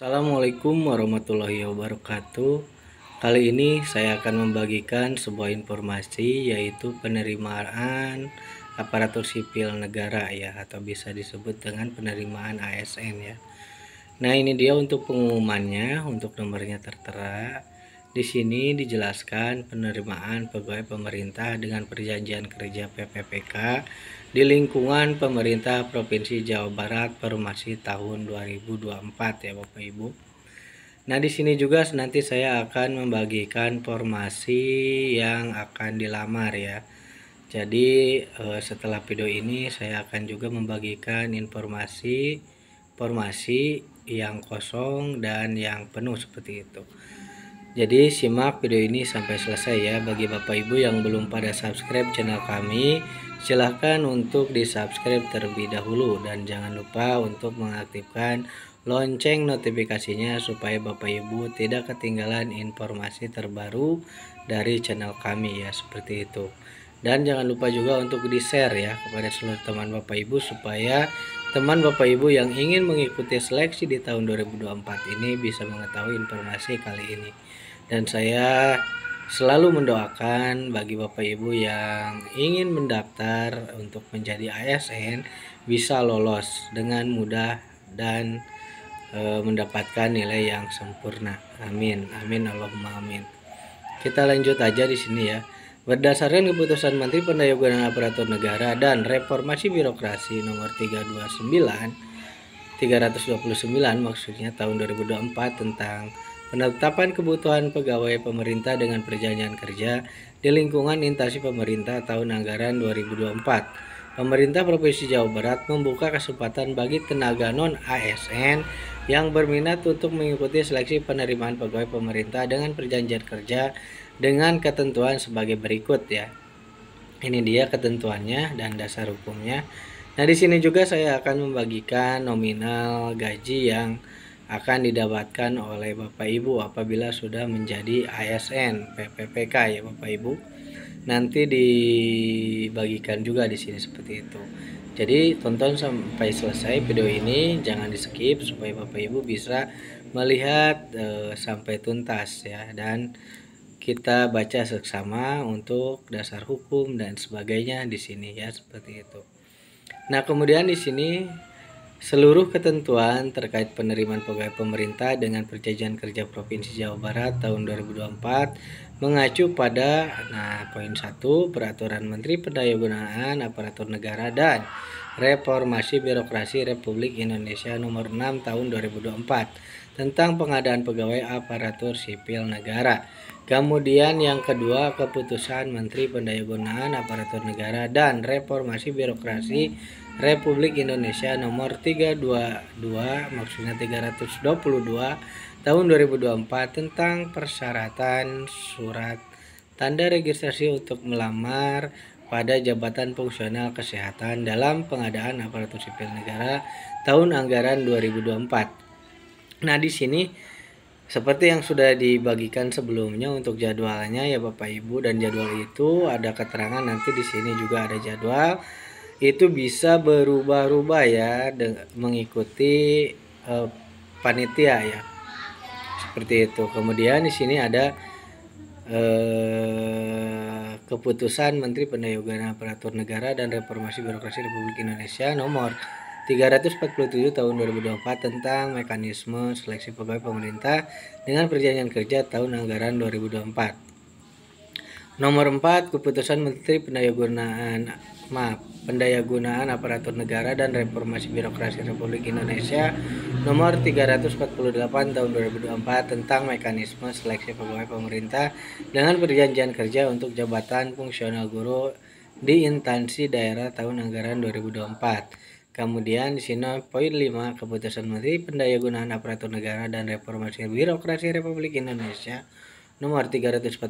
Assalamualaikum warahmatullahi wabarakatuh. Kali ini saya akan membagikan sebuah informasi, yaitu penerimaan aparatur sipil negara ya, atau bisa disebut dengan penerimaan ASN ya. Nah, ini dia untuk pengumumannya, untuk nomornya tertera. Di sini dijelaskan penerimaan pegawai pemerintah dengan perjanjian kerja PPPK di lingkungan pemerintah Provinsi Jawa Barat per Masih tahun 2024 ya Bapak Ibu. Nah, di sini juga nanti saya akan membagikan formasi yang akan dilamar ya. Jadi setelah video ini saya akan juga membagikan formasi yang kosong dan yang penuh seperti itu. Jadi simak video ini sampai selesai ya. Bagi Bapak Ibu yang belum pada subscribe channel kami, silahkan untuk di subscribe terlebih dahulu, dan jangan lupa untuk mengaktifkan lonceng notifikasinya supaya Bapak Ibu tidak ketinggalan informasi terbaru dari channel kami ya, seperti itu. Dan jangan lupa juga untuk di share ya kepada seluruh teman Bapak Ibu, supaya teman Bapak Ibu yang ingin mengikuti seleksi di tahun 2024 ini bisa mengetahui informasi kali ini. Dan saya selalu mendoakan bagi Bapak Ibu yang ingin mendaftar untuk menjadi ASN bisa lolos dengan mudah dan mendapatkan nilai yang sempurna. Amin. Amin Allahumma amin. Kita lanjut aja di sini ya. Berdasarkan keputusan Menteri Pendayagunaan Aparatur Negara dan Reformasi Birokrasi nomor 329 maksudnya tahun 2024 tentang penetapan kebutuhan pegawai pemerintah dengan perjanjian kerja di lingkungan instansi pemerintah tahun anggaran 2024. Pemerintah Provinsi Jawa Barat membuka kesempatan bagi tenaga non-ASN yang berminat untuk mengikuti seleksi penerimaan pegawai pemerintah dengan perjanjian kerja dengan ketentuan sebagai berikut ya. Ini dia ketentuannya dan dasar hukumnya. Nah, di sini juga saya akan membagikan nominal gaji yang akan didapatkan oleh Bapak Ibu apabila sudah menjadi ASN PPPK ya Bapak Ibu. Nanti dibagikan juga di sini seperti itu. Jadi tonton sampai selesai video ini, jangan di skip supaya Bapak Ibu bisa melihat sampai tuntas ya, dan kita baca seksama untuk dasar hukum dan sebagainya di sini ya, seperti itu. Nah, kemudian di sini seluruh ketentuan terkait penerimaan pegawai pemerintah dengan perjanjian kerja Provinsi Jawa Barat tahun 2024 mengacu pada poin 1 Peraturan Menteri Pendayagunaan Aparatur Negara dan Reformasi Birokrasi Republik Indonesia nomor 6 tahun 2024 tentang pengadaan pegawai aparatur sipil negara. Kemudian yang kedua, keputusan Menteri Pendayagunaan Aparatur Negara dan Reformasi Birokrasi Republik Indonesia nomor 322 maksudnya 322 tahun 2024 tentang persyaratan surat tanda registrasi untuk melamar pada jabatan fungsional kesehatan dalam pengadaan aparatur sipil negara tahun anggaran 2024. Nah, di sini seperti yang sudah dibagikan sebelumnya untuk jadwalnya ya Bapak Ibu, dan jadwal itu ada keterangan nanti di sini juga ada jadwal. Itu bisa berubah-ubah ya mengikuti panitia ya. Seperti itu. Kemudian di sini ada keputusan Menteri Pendayagunaan Aparatur Negara dan Reformasi Birokrasi Republik Indonesia nomor 347 tahun 2024 tentang mekanisme seleksi pegawai pemerintah dengan perjanjian kerja tahun anggaran 2024. Nomor 4, keputusan Menteri Pendayagunaan Aparatur Negara dan Reformasi Birokrasi Republik Indonesia nomor 348 tahun 2024 tentang mekanisme seleksi pegawai pemerintah dengan perjanjian kerja untuk jabatan fungsional guru di instansi daerah tahun anggaran 2024. Kemudian di sini poin 5, keputusan Menteri Pendayagunaan Aparatur Negara dan Reformasi Birokrasi Republik Indonesia nomor 349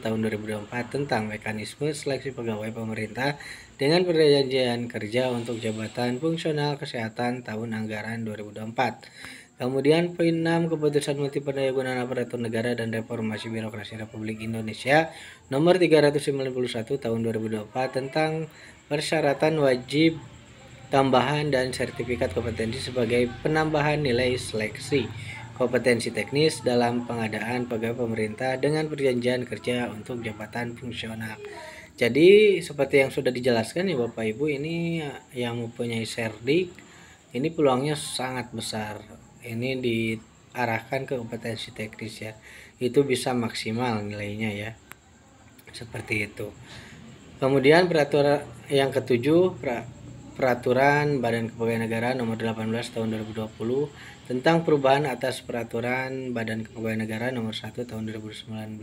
tahun 2024 tentang mekanisme seleksi pegawai pemerintah dengan perjanjian kerja untuk jabatan fungsional kesehatan tahun anggaran 2024. Kemudian poin 6, keputusan Menteri Pendayagunaan Aparatur Negara dan Reformasi Birokrasi Republik Indonesia nomor 391 tahun 2024 tentang persyaratan wajib tambahan dan sertifikat kompetensi sebagai penambahan nilai seleksi kompetensi teknis dalam pengadaan pegawai pemerintah dengan perjanjian kerja untuk jabatan fungsional. Jadi seperti yang sudah dijelaskan ya Bapak Ibu, ini yang mempunyai Serdik ini peluangnya sangat besar. Ini diarahkan ke kompetensi teknis ya. Itu bisa maksimal nilainya ya. Seperti itu. Kemudian peraturan yang ketujuh, Peraturan Badan Kepegawaian Negara Nomor 18 Tahun 2020 tentang perubahan atas Peraturan Badan Kepegawaian Negara Nomor 1 Tahun 2019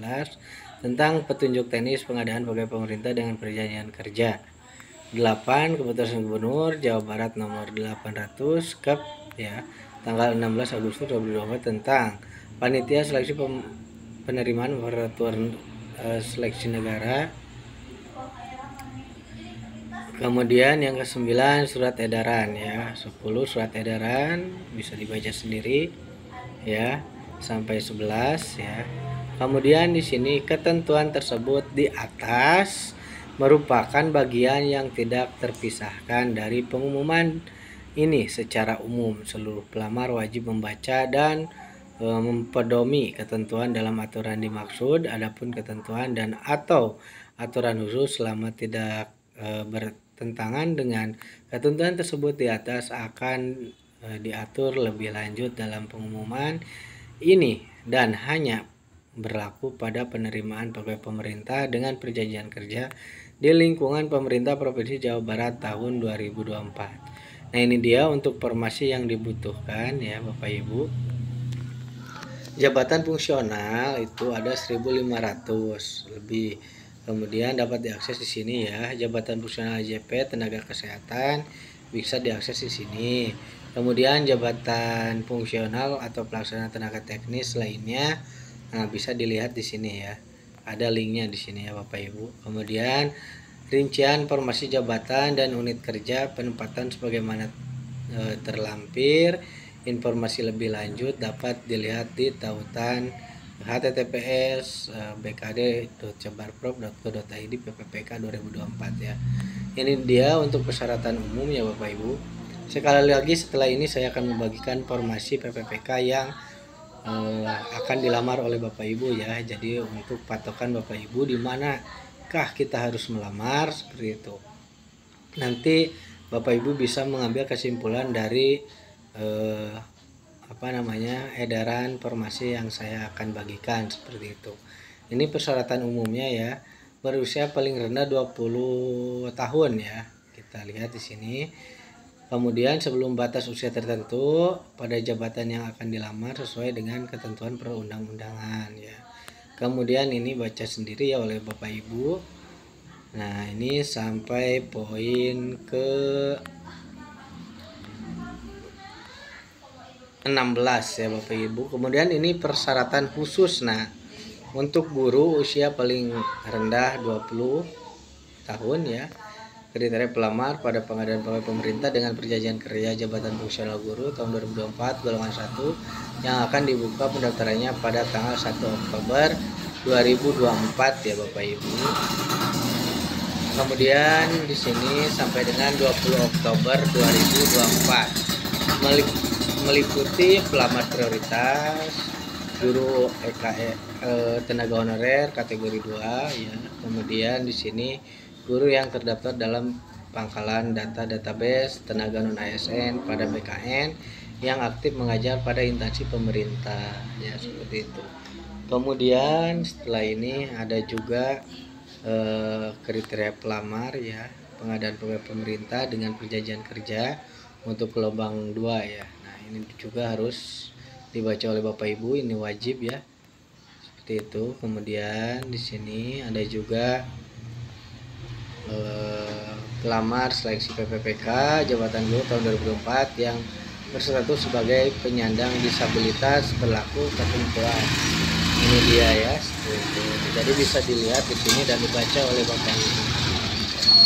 tentang petunjuk teknis pengadaan pegawai pemerintah dengan perjanjian kerja. 8. Keputusan Gubernur Jawa Barat Nomor 800 Kep ya tanggal 16 Agustus 2020 tentang panitia seleksi penerimaan peraturan seleksi negara. Kemudian yang ke-9 surat edaran ya, 10 surat edaran bisa dibaca sendiri ya sampai 11 ya. Kemudian di sini ketentuan tersebut di atas merupakan bagian yang tidak terpisahkan dari pengumuman ini secara umum. Seluruh pelamar wajib membaca dan mempedomi ketentuan dalam aturan dimaksud. Adapun ketentuan dan atau aturan khusus selama tidak bertentangan dengan ketentuan tersebut di atas akan diatur lebih lanjut dalam pengumuman ini dan hanya berlaku pada penerimaan pegawai pemerintah dengan perjanjian kerja di lingkungan pemerintah Provinsi Jawa Barat tahun 2024. Nah, ini dia untuk informasi yang dibutuhkan ya Bapak Ibu. Jabatan fungsional itu ada 1.500 lebih. Kemudian dapat diakses di sini ya. Jabatan fungsional AJP tenaga kesehatan bisa diakses di sini. Kemudian jabatan fungsional atau pelaksana tenaga teknis lainnya bisa dilihat di sini ya. Ada linknya di sini ya Bapak Ibu. Kemudian rincian formasi jabatan dan unit kerja penempatan sebagaimana terlampir. Informasi lebih lanjut dapat dilihat di tautan https bkd.jabarprov.go.id PPPK 2024 ya. Ini dia untuk persyaratan umum ya Bapak Ibu. Sekali lagi setelah ini saya akan membagikan formasi PPPK yang akan dilamar oleh Bapak Ibu ya. Jadi untuk patokan Bapak Ibu di manakah kita harus melamar seperti itu. Nanti Bapak Ibu bisa mengambil kesimpulan dari edaran formasi yang saya akan bagikan seperti itu. Ini persyaratan umumnya ya. Berusia paling rendah 20 tahun ya. Kita lihat di sini. Kemudian sebelum batas usia tertentu pada jabatan yang akan dilamar sesuai dengan ketentuan perundang-undangan ya. Kemudian ini baca sendiri ya oleh Bapak Ibu. Nah, ini sampai poin ke 16 ya Bapak Ibu. Kemudian ini persyaratan khusus. Nah, untuk guru usia paling rendah 20 tahun ya. Kriteria pelamar pada pengadaan pegawai pemerintah dengan perjanjian kerja jabatan fungsional guru tahun 2024 golongan 1 yang akan dibuka pendaftarannya pada tanggal 1 Oktober 2024 ya Bapak Ibu. Kemudian di sini sampai dengan 20 Oktober 2024 meliputi pelamar prioritas, guru tenaga honorer kategori 2 ya. Kemudian di sini guru yang terdaftar dalam pangkalan data database tenaga non ASN pada BKN yang aktif mengajar pada instansi pemerintah ya, seperti itu. Kemudian setelah ini ada juga kriteria pelamar ya, pengadaan pegawai pemerintah dengan perjanjian kerja untuk gelombang 2 ya. Nah, ini juga harus dibaca oleh Bapak Ibu, ini wajib ya. Seperti itu. Kemudian di sini ada juga pelamar seleksi PPPK jabatan guru tahun 2024 yang berstatus sebagai penyandang disabilitas berlaku ketentuan. Ini dia ya, seperti itu. Jadi bisa dilihat di sini dan dibaca oleh Bapak Ibu.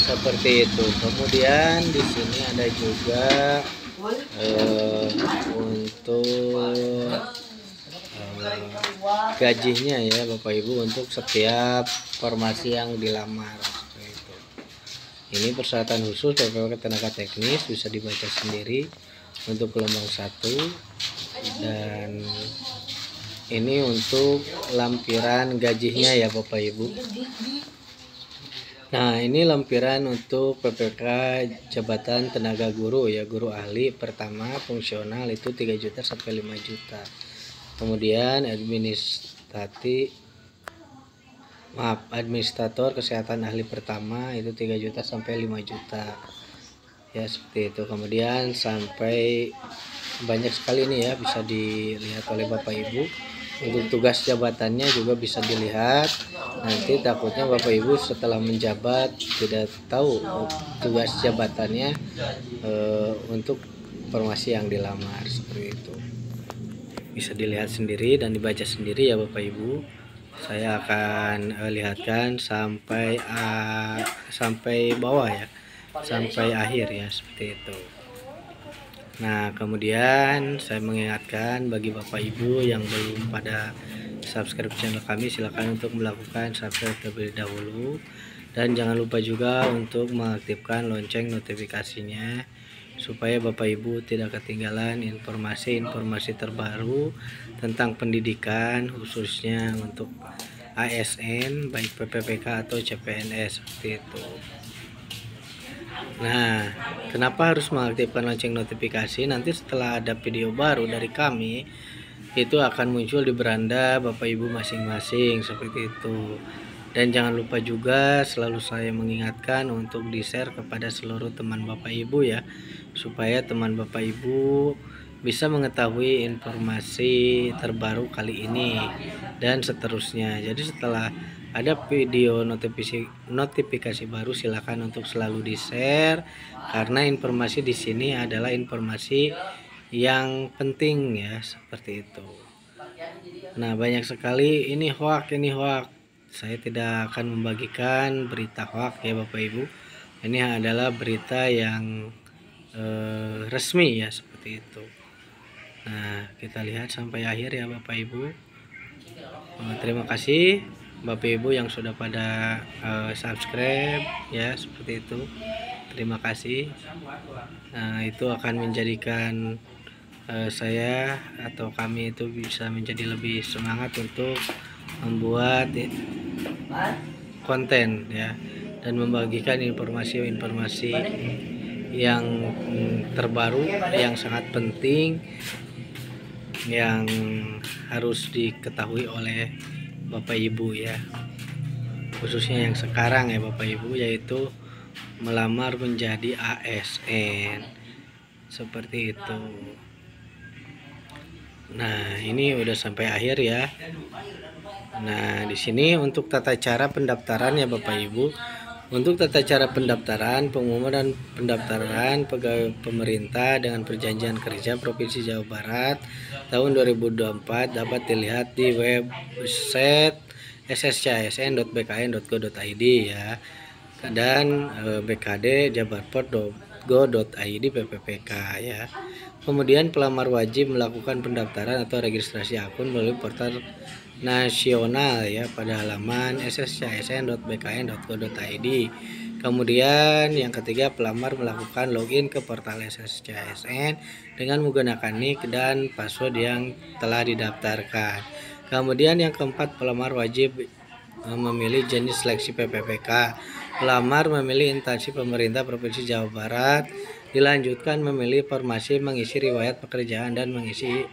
Seperti itu. Kemudian di sini ada juga untuk gajinya ya Bapak Ibu untuk setiap formasi yang dilamar. Ini persyaratan khusus PPPK tenaga teknis bisa dibaca sendiri untuk gelombang 1 dan Ini untuk lampiran gajinya ya Bapak Ibu. Nah, ini lampiran untuk PPK jabatan tenaga guru ya, guru ahli pertama fungsional itu 3 juta sampai 5 juta. Kemudian administrator kesehatan ahli pertama itu 3 juta sampai 5 juta. Ya, seperti itu. Kemudian sampai banyak sekali ini ya, bisa dilihat oleh Bapak Ibu. Untuk tugas jabatannya juga bisa dilihat. Nanti takutnya Bapak Ibu setelah menjabat tidak tahu tugas jabatannya untuk informasi yang dilamar, seperti itu. Bisa dilihat sendiri dan dibaca sendiri ya Bapak Ibu. Saya akan lihatkan sampai bawah ya, sampai akhir ya, seperti itu. Nah, kemudian saya mengingatkan bagi Bapak Ibu yang belum pada subscribe channel kami, silakan untuk melakukan subscribe terlebih dahulu, dan jangan lupa juga untuk mengaktifkan lonceng notifikasinya supaya Bapak Ibu tidak ketinggalan informasi-informasi terbaru tentang pendidikan, khususnya untuk ASN baik PPPK atau CPNS, seperti itu. Nah, kenapa harus mengaktifkan lonceng notifikasi? Nanti setelah ada video baru dari kami, itu akan muncul di beranda Bapak Ibu masing-masing, seperti itu. Dan jangan lupa juga selalu saya mengingatkan untuk di-share kepada seluruh teman Bapak Ibu ya, supaya teman Bapak Ibu bisa mengetahui informasi terbaru kali ini dan seterusnya. Jadi setelah ada video notifikasi baru, silakan untuk selalu di-share, karena informasi di sini adalah informasi yang penting ya, seperti itu. Nah, banyak sekali ini hoak. Saya tidak akan membagikan berita hoak ya Bapak Ibu. Ini adalah berita yang resmi ya, seperti itu. Nah, kita lihat sampai akhir ya Bapak Ibu. Terima kasih Bapak Ibu yang sudah pada subscribe ya, seperti itu. Terima kasih. Nah, itu akan menjadikan saya atau kami itu bisa menjadi lebih semangat untuk membuat konten ya, dan membagikan informasi-informasi yang terbaru, yang sangat penting, yang harus diketahui oleh Bapak Ibu ya, khususnya yang sekarang ya Bapak Ibu, yaitu melamar menjadi ASN, seperti itu. Nah, ini udah sampai akhir ya. Nah, di sini untuk tata cara pendaftaran ya Bapak Ibu. Untuk tata cara pendaftaran, pengumuman dan pendaftaran pegawai pemerintah dengan perjanjian kerja Provinsi Jawa Barat tahun 2024 dapat dilihat di website sscsn.bkn.go.id ya, dan bkd.jabarport.go.id PPPK ya. Kemudian pelamar wajib melakukan pendaftaran atau registrasi akun melalui portal nasional ya pada halaman sscsn.bkn.go.id. Kemudian yang ketiga, pelamar melakukan login ke portal SSCSN dengan menggunakan nick dan password yang telah didaftarkan. Kemudian yang keempat, pelamar wajib memilih jenis seleksi PPPK. Pelamar memilih instansi pemerintah Provinsi Jawa Barat. Dilanjutkan memilih formasi, mengisi riwayat pekerjaan, dan mengisi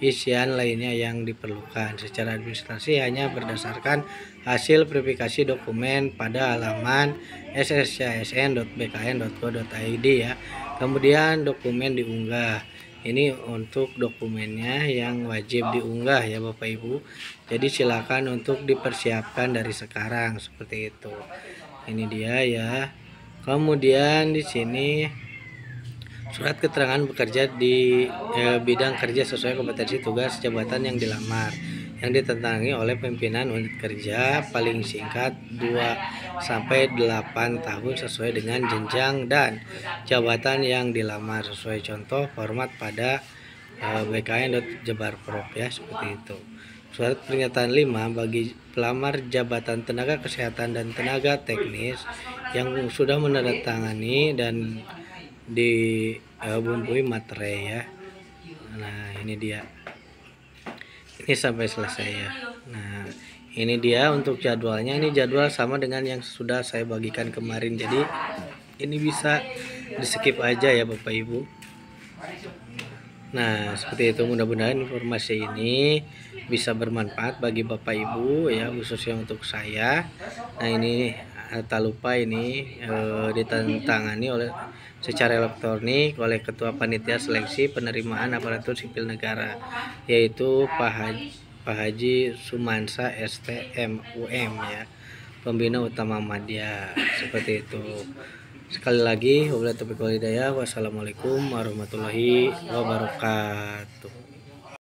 isian lainnya yang diperlukan. Secara administrasi hanya berdasarkan hasil verifikasi dokumen pada halaman sscsn.bkn.go.id ya. Kemudian dokumen diunggah. Ini untuk dokumennya yang wajib diunggah ya Bapak Ibu. Jadi silakan untuk dipersiapkan dari sekarang, seperti itu. Ini dia ya. Kemudian di sini surat keterangan bekerja di bidang kerja sesuai kompetensi tugas jabatan yang dilamar, yang ditandatangani oleh pimpinan unit kerja, paling singkat 2-8 tahun sesuai dengan jenjang dan jabatan yang dilamar, sesuai contoh format pada bkn.jabarprop ya, seperti itu. Surat pernyataan 5 bagi pelamar jabatan tenaga kesehatan dan tenaga teknis yang sudah menandatangani dan dibumbui materai ya. Nah, ini dia. Ini sampai selesai ya. Nah, ini dia untuk jadwalnya. Ini jadwal sama dengan yang sudah saya bagikan kemarin. Jadi ini bisa di skip aja ya Bapak Ibu. Nah, seperti itu, mudah-mudahan informasi ini bisa bermanfaat bagi Bapak Ibu ya, khususnya untuk saya. Nah, ini tak lupa ini ditantangani oleh secara elektronik oleh Ketua Panitia Seleksi Penerimaan Aparatur Sipil Negara, yaitu Pak Haji Sumansa STMUM ya, Pembina Utama Madya. Seperti itu. Sekali lagi, wabillahi taufiq wal hidayah. Wassalamualaikum warahmatullahi wabarakatuh.